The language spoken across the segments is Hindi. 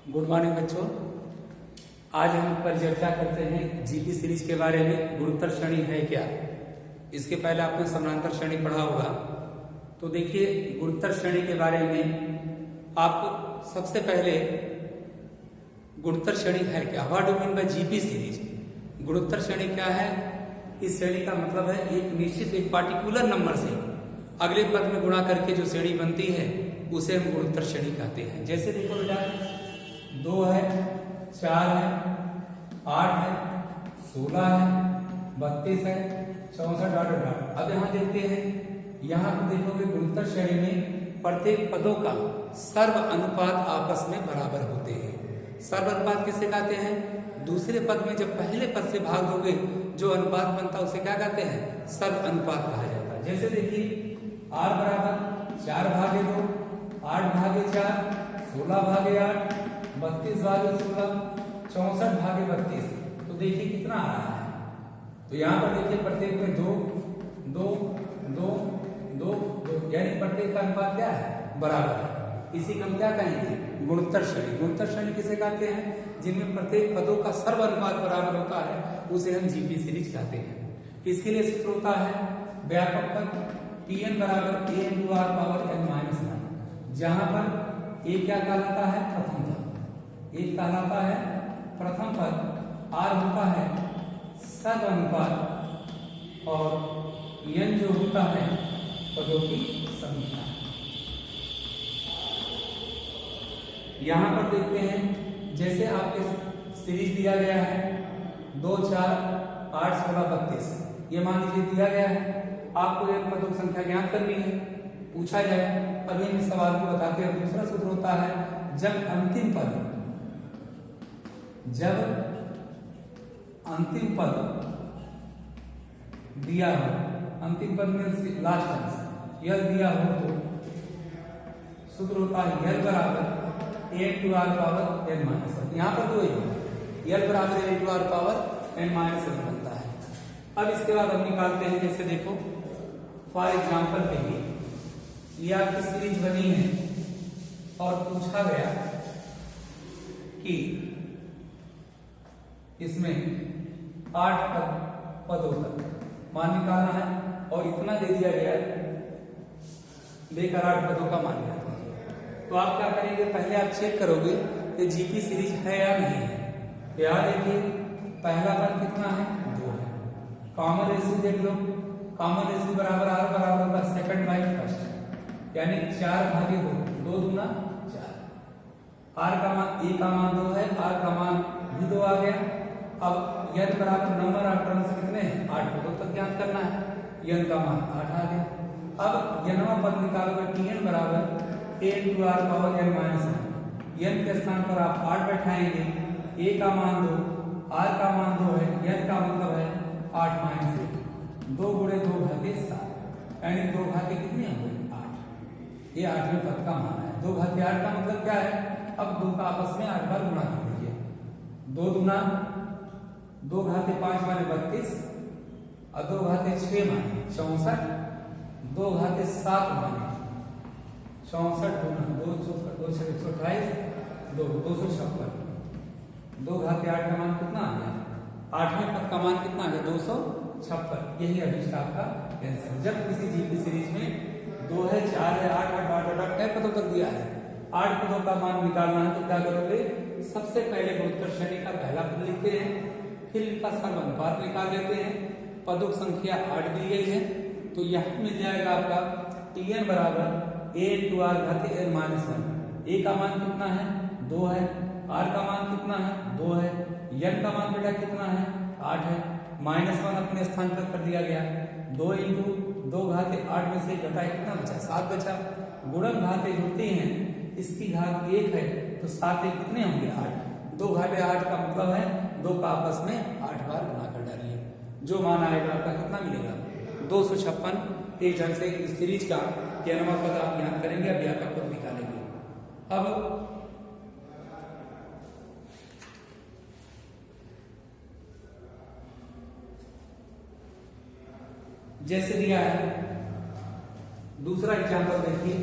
गुड मॉर्निंग बच्चों। आज हम परिचर्चा करते हैं जीपी सीरीज के बारे में। गुणोत्तर श्रेणी है क्या। इसके पहले आपने समानांतर श्रेणी पढ़ा होगा। तो देखिए, गुणोत्तर श्रेणी के बारे में आप सबसे पहले गुणोत्तर श्रेणी है क्या, what do mean by GP series. गुणोत्तर श्रेणी क्या है? इस श्रेणी का मतलब है एक निश्चित एक पार्टिकुलर नंबर से अगले पद में गुणा करके जो श्रेणी बनती है उसे हम गुणोत्तर श्रेणी कहते हैं। जैसे देखो बेटा, 2 है, 4 है, 8 है, 16 है, 32 है, 64 डॉट। अब यहाँ देखते हैं, यहाँ पर देखोगे गुणोत्तर श्रेणी में प्रत्येक पदों का सर्व अनुपात आपस में बराबर होते हैं। सर्व अनुपात किसे कहते हैं? दूसरे पद में जब पहले पद से भाग दोगे जो अनुपात बनता है उसे क्या कहते हैं? सर्व अनुपात कहा जाता है। जैसे देखिए, r बराबर 4 भागे 2, 8 भागे 4, 16 भागे 8, 32 भागे 16, 64 भागे 32। तो देखिए कितना आ रहा है। तो यहाँ पर देखिए प्रत्येक में 2 2 2 2 2, यानी प्रत्येक का अनुपात क्या है? बराबर है। इसी को हम क्या कहेंगे? गुणोत्तर श्रेणी। गुणोत्तर श्रेणी किसे कहते हैं? जिनमें प्रत्येक पदों का सर्व अनुपात बराबर होता है उसे हम जीपी सीरीज कहते हैं। इसके लिए सूत्र होता है व्यापक पद Pn बराबर a into r power n minus 1, जहां पर a क्या कहलाता है? प्रथम पद। a कहलाता है प्रथम पद, r होता है सर्व अनुपात और n जो होता है पदों की संख्या। यहां पर देखते हैं, जैसे आपके सीरीज दिया गया है 2 4 8 16 32, ये मान लीजिए दिया गया है। आपको एक पदों की संख्या ज्ञात करनी है, पूछा जाए। अभी हम इस सवाल को बताते हैं। दूसरा सूत्र होता है जब अंतिम पद दिया हो, अंतिम पद में लास्ट अंश यल दिया हो तो सूत्र होता है यल बराबर a into r power n minus 1। यहाँ पर 2 है, यल बराबर a into r power n minus 1 बनता है। अब इसके बाद हम निकालते हैं। जैसे देखो, फॉर एग्जाम्पल के लिए ये आपकी सीरीज बनी है और पूछा गया कि इसमें 8 पदों तक मान निकालना है और इतना दे दिया गया लेकर 8 पदों का मान निकालना है। तो आप क्या करेंगे? पहले आप चेक करोगे कि जीपी सीरीज है या नहीं है। याद देखिए, पहला पद कितना है? 2 है। कॉमन रेशियो देख लो, कॉमन रेशियो बराबर r बराबर होगा सेकंड बाई फर्स्ट, यानी 4 भागे 2, 2 दूना 4। r का मान, a का मान 2 है, r का मान भी 2 आ गया। अब n बराबर नंबर ऑफ टर्म्स कितने हैं? 8 पदों तक ज्ञात करना है। n का मान 8 आ गया। अब nवां पद निकालोगे Tn बराबर a into r power n minus 1। n के स्थान पर आप 8 बैठाएंगे, a का मान 2, r का मान 2 है, n का मतलब है 8 माइनस 1, 2 गुणे 2 भागे 7, यानी 2 भागे कितने होंगे? 8। ये 8वें पद का मान है। 2 भागे 8 का मतलब क्या है? अब 2 का आपस में 8 बार गुणा कर दीजिए। 2 दूना 2 घाते 5 माने 32 और 2 घाते 6 माने 64, 2 घाते 7 माने 64 गुना 2 6 128, 256। 2 घाते 8 का मान कितना आ गया? 8वें पद का मान कितना आ गया? 256। यही अभिष्ट आपका आंसर। जब किसी जीपी सीरीज में 2 है, 4 है, 8 8 पदों तक दिया है, 8 पदों का मान निकालना है तो क्या करोगे? सबसे पहले गुणोत्तर श्रेणी का पहला पद लिखते हैं, फिर इनका सर्व अनुपात निकाल लेते हैं। पदों की संख्या 8 दी गई है तो यहाँ मिल जाएगा आपका Tn बराबर a इंटू आर घाते n माइनस 1। a का मान कितना है? 2 है। r का मान कितना है? 2 है। n का मान बेटा कितना है? 8 है। माइनस 1 अपने स्थान पर कर दिया गया। 2 इंटू 2 घाते 8 में से घटाए कितना बचा? 7 बचा। गुणन घाते जुड़ते हैं, इसकी घात 1 है तो 7 एक कितने होंगे? 8। 2 घाटे 8 का मतलब है 2 का आपस में 8 बार गुणा कर डालिए। जो मान आएगा आपका कितना मिलेगा? 256। एक ढंग से इस सीरीज का nवां पद आप ज्ञात करेंगे, अब व्यापक पद निकालेंगे। अब जैसे दिया है, दूसरा एग्जाम्पल देखिए,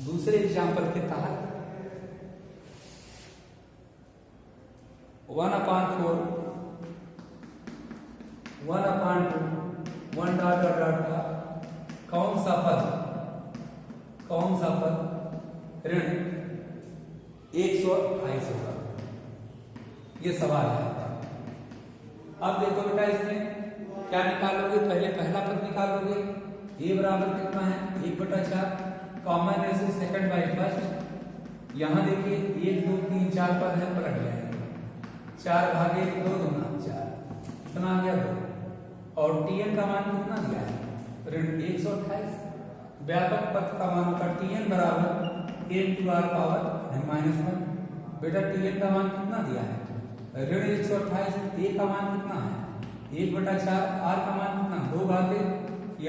दूसरे एग्जाम्पल के तहत 1/4 1/2 1 डॉट डॉट डॉट का कौन सा पद ऋण 128 होगा, ये सवाल है। अब देखो बेटा इसमें क्या निकालोगे, पहले पहला पद निकालोगे, a बराबर कितना है 1/4, common ratio second by first. यहाँ देखिए 1 2 3 4 पद है, पलट जाएंगे 4 भागे 2 दूना 4, कितना आ गया 2। और tn का मान कितना दिया है ऋण 128। व्यापक पद का मान होगा tn बराबर a⁴ (n-1). बेटा tn का मान कितना दिया है ऋण 128, a का मान कितना है 1/4, r का मान कितना 2 भागे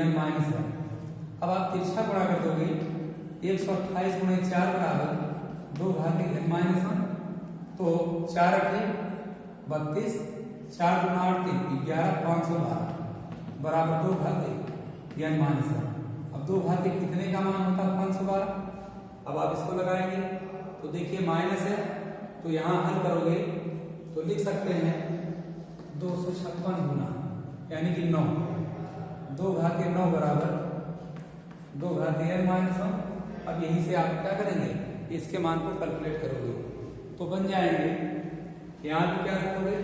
n-1। अब आप तिरछा गुणा कर दोगे 128 गुणे 4 बराबर 2 भागे n-1, तो 4 8 32, 4 गुना 8 3 11 512 बराबर 2 भागे n-1। अब 2 भागे कितने का मान होता है 512। अब आप इसको लगाएंगे तो देखिए माइनस है, तो यहाँ हल करोगे तो लिख सकते हैं 256 गुना यानी कि 9, 2 भागे 9 बराबर 2 भागे n-1। अब यहीं से आप क्या करेंगे इसके मान को कैलकुलेट करोगे तो बन जाएंगे। यहाँ भी क्या रखोगे,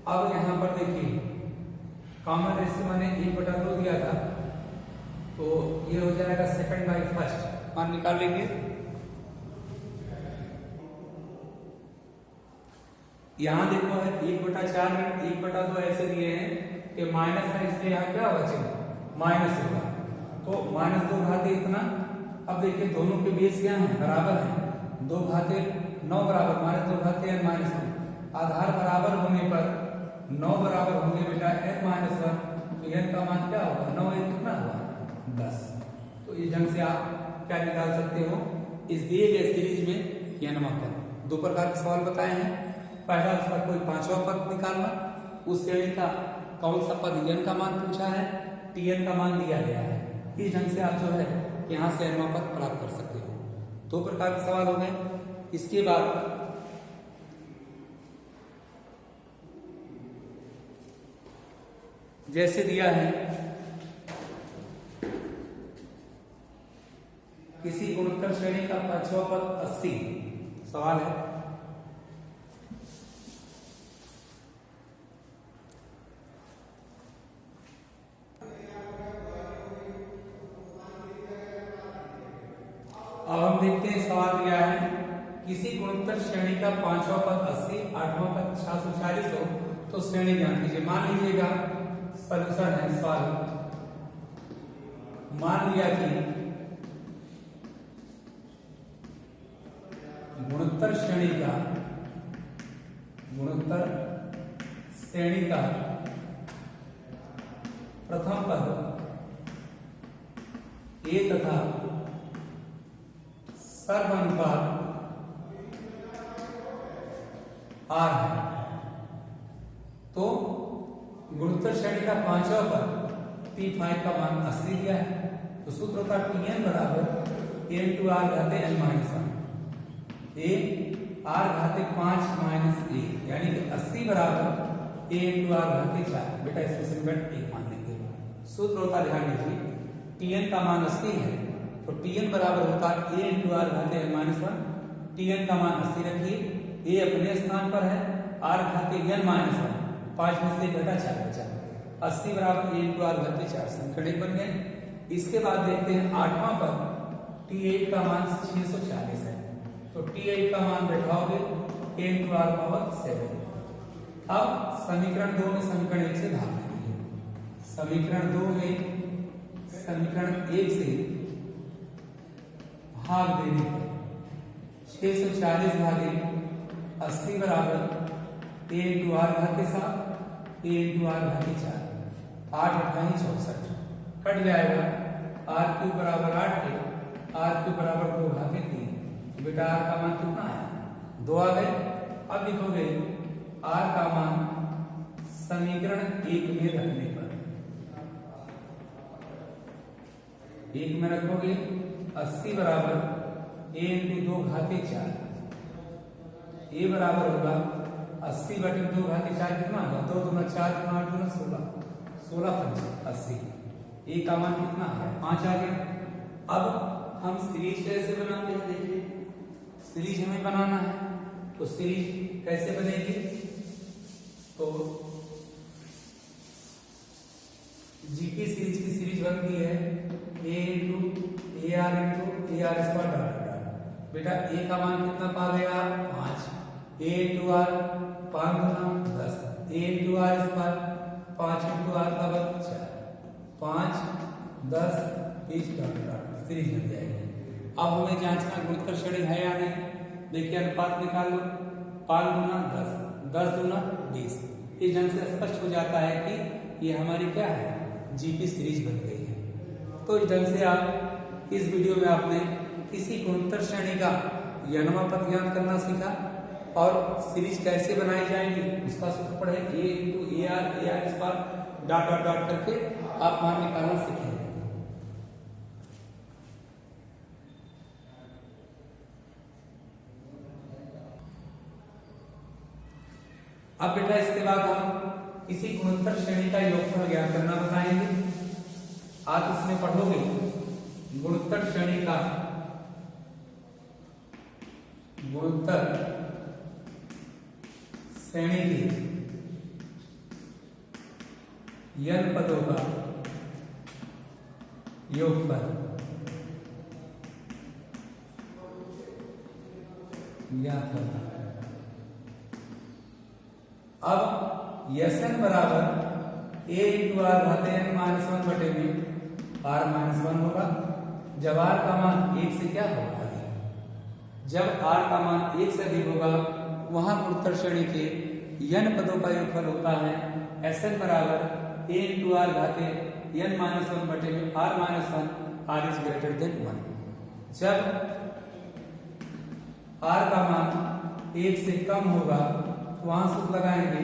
अब यहाँ पर देखिए कॉमन रेशियो मैंने 1/2 दिया था, तो ये हो जाएगा सेकंड बाई फर्स्ट, मान निकाल लेंगे। यहाँ देखो है 1/4 में 1/2 ऐसे दिए हैं कि माइनस है, इसलिए यहाँ क्या होगा चिन्ह माइनस होगा, तो -2 भागे इतना। अब देखिए दोनों के बेस क्या है बराबर है, 2 भागे 9 बराबर -2 भागे n-1। आधार बराबर होने पर 9 बराबर होंगे बेटा n-1, तो n का मान क्या होगा 9 कितना हुआ 10। तो इस ढंग से आप क्या निकाल सकते हो इस दिए गए सीरीज में n पद। 2 प्रकार के सवाल बताए हैं, पहला उसका कोई 5वां पद निकालना, उस श्रेणी का कौन सा पद n का मान पूछा है, tn का मान दिया गया है। इस ढंग से आप जो है यहाँ से n पद प्राप्त कर सकते हो। 2 प्रकार के सवाल हो गए। इसके बाद जैसे दिया है किसी गुणोत्तर श्रेणी का 5वां पद 80, सवाल है अब हम देखते हैं सवाल दिया है किसी गुणोत्तर श्रेणी का 5वां पद 80, 8वां पद 640 हो तो श्रेणी ज्ञान कीजिए। मान लीजिएगा सॉल्यूशन है सवाल, मान लिया कि गुणोत्तर श्रेणी का प्रथम पद a तथा सर्वानुपात r है, तो गुणोत्तर श्रेणी का 5वां पद P5 का मान 80 दिया है, तो सूत्र होता है Tn बराबर a⁴ घाते n-1, a r घाते 5 -1, यानी कि 80 बराबर a⁴ घाते 4। बेटा इसको सिंपल 1 मान लेंगे। सूत्र होता ध्यान दीजिए Tn का मान 80 है, तो Tn बराबर होता है a⁴ घाते n-1। Tn का मान 80 रखिए, a अपने स्थान पर है, r घाते n-1, 5 में से घटा 4 बचा, 80 बराबर a⁴ घाते 4 समीकरण बन गए। इसके बाद देखते हैं 8वां पद T8 का मान 640 है, तो T8 का मान बैठाओगे a⁴ 7। अब समीकरण 2 में समीकरण 1 से भाग देंगे, समीकरण 2 में समीकरण 1 से भाग देने पर 640 भागे 80 बराबर a⁴ घाते 7, a⁴ घाते 4, 8 8 64 कट जाएगा, r³ बराबर 8 है, r³ बराबर 2 घाते 3, बेटा r का मान कितना है 2 आ गए। अब लिखोगे r का मान समीकरण 1 में रखने पर एक में रखोगे 80 बराबर a इंटू 2 घाते 4, a बराबर होगा 80 बटे 2 घाते 4 कितना होगा 2 दूना 4 गुना 8 दूना 16, 16 पंच 80, a का मान कितना है 5 आ गया। अब हम सीरीज कैसे बनाते हैं देखिए, सीरीज हमें बनाना है तो सीरीज कैसे बनेगी, तो जीपी सीरीज की सीरीज बनती है a into a r square dot dot. बेटा a का मान कितना पा गया 5, a इंटू आर 5 गुना 10, a into r square 5 into r का बच्चा 5 10 20 डॉट डॉट सीरीज बन जाएगी। अब हमें जांचना गुणोत्तर श्रेणी है या नहीं। देखिए अनुपात निकाल लो, 5 गुना 10, 10 गुना 20। इस ढंग से स्पष्ट हो जाता है कि ये हमारी क्या है जीपी सीरीज बन गई है। तो इस ढंग से आप इस वीडियो में आपने किसी गुणोत्तर श्रेणी का यनवा पद ज्ञात करना सीखा और सीरीज कैसे बनाई जाएगी उसका सूत्र पढ़े, a into a r square dot dot dot करके आप मान निकालना सीखेंगे। अब बेटा इसके बाद हम किसी गुणोत्तर श्रेणी का योगफल ज्ञात करना बताएंगे। आप इसमें पढ़ोगे गुणोत्तर श्रेणी का गुणोत्तर श्रेणी के n पदों का योगफल ज्ञात करना। अब Sn बराबर a इंटू आर घाते n माइनस 1 बटे में r माइनस 1 होगा। जब r का मान 1 से क्या होगा, जब r का मान 1 से अधिक होगा वहां गुणोत्तर श्रेणी के n पदों का योगफल होता है Sn बराबर a इंटू आर घाते n माइनस 1 बटे में r minus 1, r is greater than 1। जब r का मान 1 से कम होगा वहां सूत्र लगाएंगे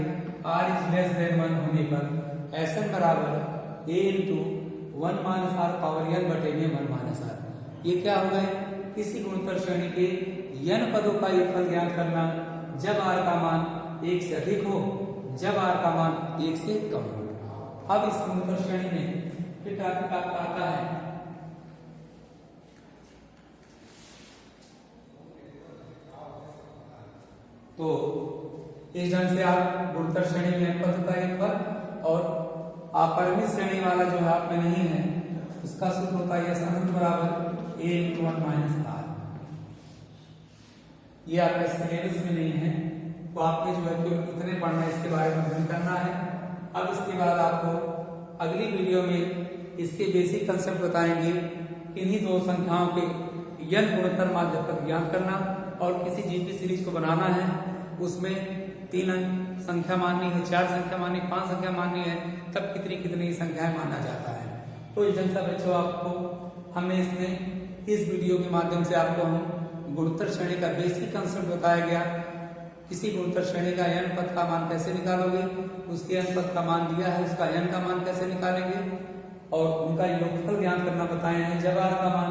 r इज लेस देन 1 होने पर Sn बराबर a into 1 minus r power n बटे में 1 माइनस r। ये क्या हो गए किसी गुणोत्तर श्रेणी के n पदों का योगफल ज्ञात करना जब r का मान 1 से अधिक हो, जब r का मान 1 से कम हो। अब इस गुणोत्तर श्रेणी में फिर टॉपिक आपका आता है तो इस ढंग से आप गुणोत्तर श्रेणी में n पदों का योगफल और अपरिमित श्रेणी वाला जो है आप में नहीं है उसका सूत्र होता है Sn बराबर a इंटू 1 माइनस r। ये आपके सिलेबस में नहीं है तो आपके जो है कितने पढ़ना है इसके बारे में अध्ययन करना है। अब इसके बाद आपको अगली वीडियो में इसके बेसिक कंसेप्ट बताएंगे, इन्हीं दो संख्याओं के n गुणोत्तर माध्य पद ज्ञात करना और किसी जीपी सीरीज को बनाना है। उसमें 3 संख्या माननी है, 4 संख्या माननी, 5 संख्या माननी है, तब कितनी कितनी संख्याएं माना जाता है। तो इस ढंग से बच्चों आपको हमने इसमें इस वीडियो के माध्यम से आपको हम गुणोत्तर श्रेणी का बेसिक कंसेप्ट बताया गया। किसी गुणोत्तर श्रेणी का n पद का मान कैसे निकालोगे, उसके n पद का मान दिया है उसका n का मान कैसे निकालेंगे और उनका योगफल ज्ञात करना बताए हैं जब r का मान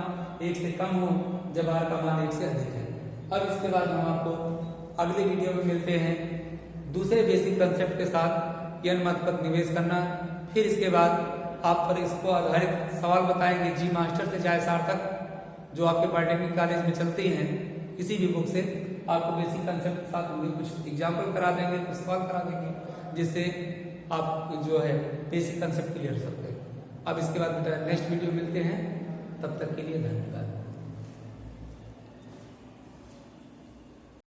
1 से कम हो, जब r का मान 1 से अधिक है। अब इसके बाद हम आपको अगले वीडियो में मिलते हैं दूसरे बेसिक कंसेप्ट के साथ n मत पद निवेश करना। फिर इसके बाद आप पर इसको आधारित सवाल बताएंगे जी मास्टर से चाहे सार तक जो आपके पॉलिटेक्निक कॉलेज में चलते हैं किसी भी बुक से आपको बेसिक कंसेप्ट के साथ होंगे, कुछ एग्जाम्पल करा देंगे, कुछ सवाल करा देंगे जिससे आप जो है बेसिक कंसेप्ट क्लियर कर सकते हैं। अब इसके बाद नेक्स्ट वीडियो मिलते हैं, तब तक के लिए धन्यवाद।